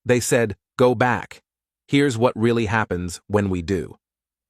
They said, go back. Here's what really happens when we do.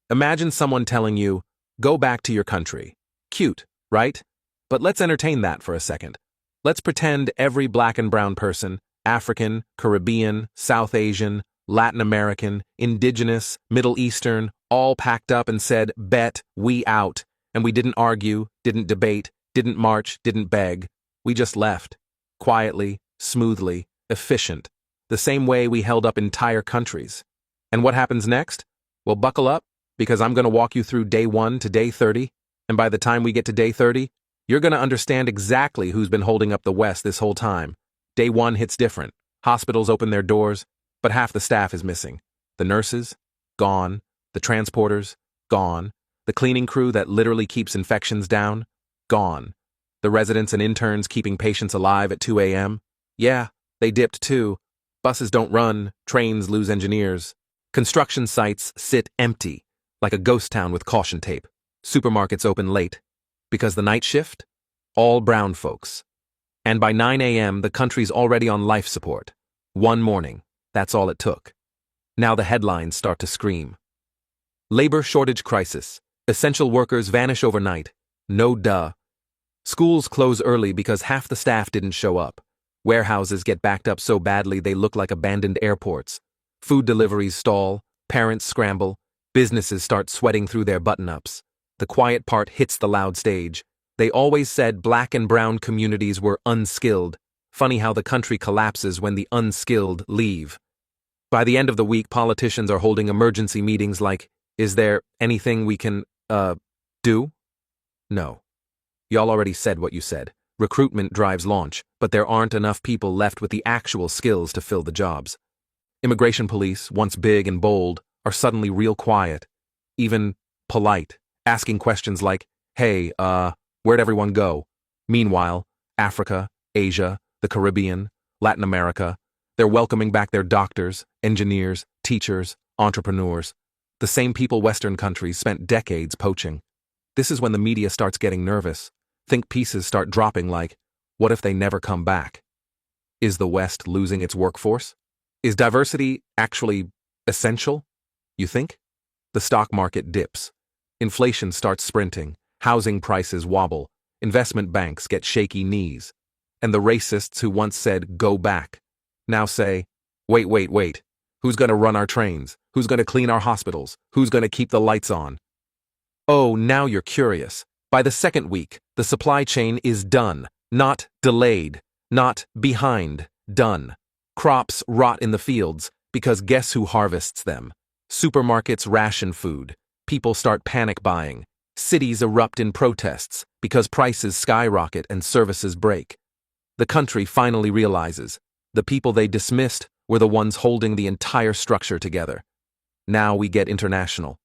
Imagine someone telling you, go back to your country. Cute, right? But let's entertain that for a second. Let's pretend every black and brown person, African, Caribbean, South Asian, Latin American, Indigenous, Middle Eastern, all packed up and said, bet, we out. And we didn't argue, didn't debate, didn't march, didn't beg. We just left. Quietly, smoothly, efficient. The same way we held up entire countries. And what happens next? Well, buckle up, because I'm going to walk you through day 1 to day 30. And by the time we get to day 30, you're going to understand exactly who's been holding up the West this whole time. Day 1 hits different. Hospitals open their doors, but half the staff is missing. The nurses? Gone. The transporters? Gone. The cleaning crew that literally keeps infections down? Gone. The residents and interns keeping patients alive at 2 a.m.? Yeah, they dipped too. Buses don't run, trains lose engineers. Construction sites sit empty, like a ghost town with caution tape. Supermarkets open late. Because the night shift? All brown folks. And by 9 a.m., the country's already on life support. One morning, that's all it took. Now the headlines start to scream. Labor shortage crisis. Essential workers vanish overnight. No duh. Schools close early because half the staff didn't show up. Warehouses get backed up so badly they look like abandoned airports. Food deliveries stall, parents scramble, businesses start sweating through their button-ups. The quiet part hits the loud stage. They always said black and brown communities were unskilled. Funny how the country collapses when the unskilled leave. By the end of the week, politicians are holding emergency meetings like, is there anything we can, do? No. Y'all already said what you said. Recruitment drives launch, but there aren't enough people left with the actual skills to fill the jobs. Immigration police, once big and bold, are suddenly real quiet, even polite, asking questions like, hey, where'd everyone go? Meanwhile, Africa, Asia, the Caribbean, Latin America, they're welcoming back their doctors, engineers, teachers, entrepreneurs, the same people Western countries spent decades poaching. This is when the media starts getting nervous. Think pieces start dropping like, what if they never come back? Is the West losing its workforce? Is diversity actually essential? You think? The stock market dips. Inflation starts sprinting. Housing prices wobble. Investment banks get shaky knees. And the racists who once said, go back, now say, wait. Who's going to run our trains? Who's going to clean our hospitals? Who's going to keep the lights on? Oh, now you're curious. By the second week, the supply chain is done, not delayed, not behind, done. Crops rot in the fields, because guess who harvests them? Supermarkets ration food. People start panic buying. Cities erupt in protests, because prices skyrocket and services break. The country finally realizes, the people they dismissed were the ones holding the entire structure together. Now we get international.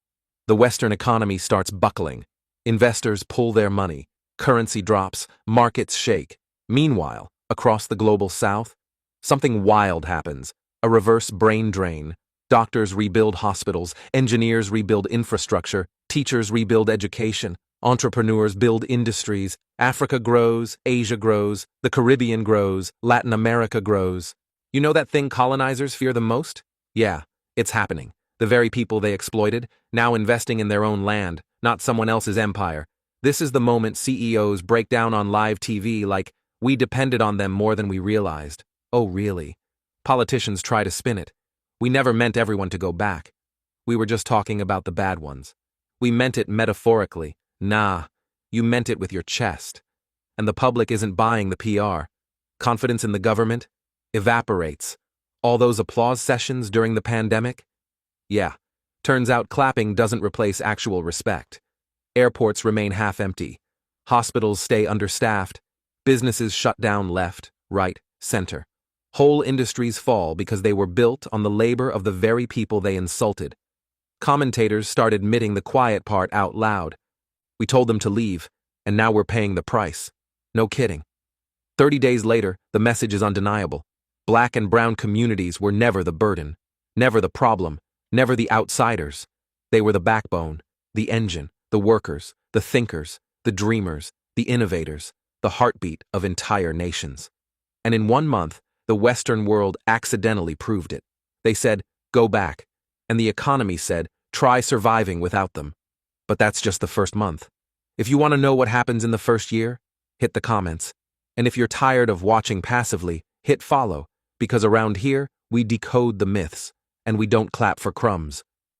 The Western economy starts buckling. Investors pull their money. Currency drops. Markets shake. Meanwhile, across the global South, something wild happens. A reverse brain drain. Doctors rebuild hospitals. Engineers rebuild infrastructure. Teachers rebuild education. Entrepreneurs build industries. Africa grows. Asia grows. The Caribbean grows. Latin America grows. You know that thing colonizers fear the most? Yeah, it's happening. The very people they exploited, now investing in their own land, not someone else's empire. This is the moment CEOs break down on live TV like, we depended on them more than we realized. Oh, really? Politicians try to spin it. We never meant everyone to go back. We were just talking about the bad ones. We meant it metaphorically. Nah, you meant it with your chest. And the public isn't buying the PR. Confidence in the government evaporates. All those applause sessions during the pandemic? Yeah, turns out clapping doesn't replace actual respect. Airports remain half empty. Hospitals stay understaffed. Businesses shut down left, right, center. Whole industries fall because they were built on the labor of the very people they insulted. Commentators start admitting the quiet part out loud. We told them to leave, and now we're paying the price. No kidding. 30 days later, the message is undeniable. Black and brown communities were never the burden, never the problem, never the outsiders. They were the backbone, the engine, the workers, the thinkers, the dreamers, the innovators, the heartbeat of entire nations. And in 1 month, The Western world accidentally proved it. They said, go back. And the economy said, try surviving without them. But that's just the first month. If you want to know what happens in the first year, hit the comments. And if you're tired of watching passively, hit follow, because around here, we decode the myths, and we don't clap for crumbs.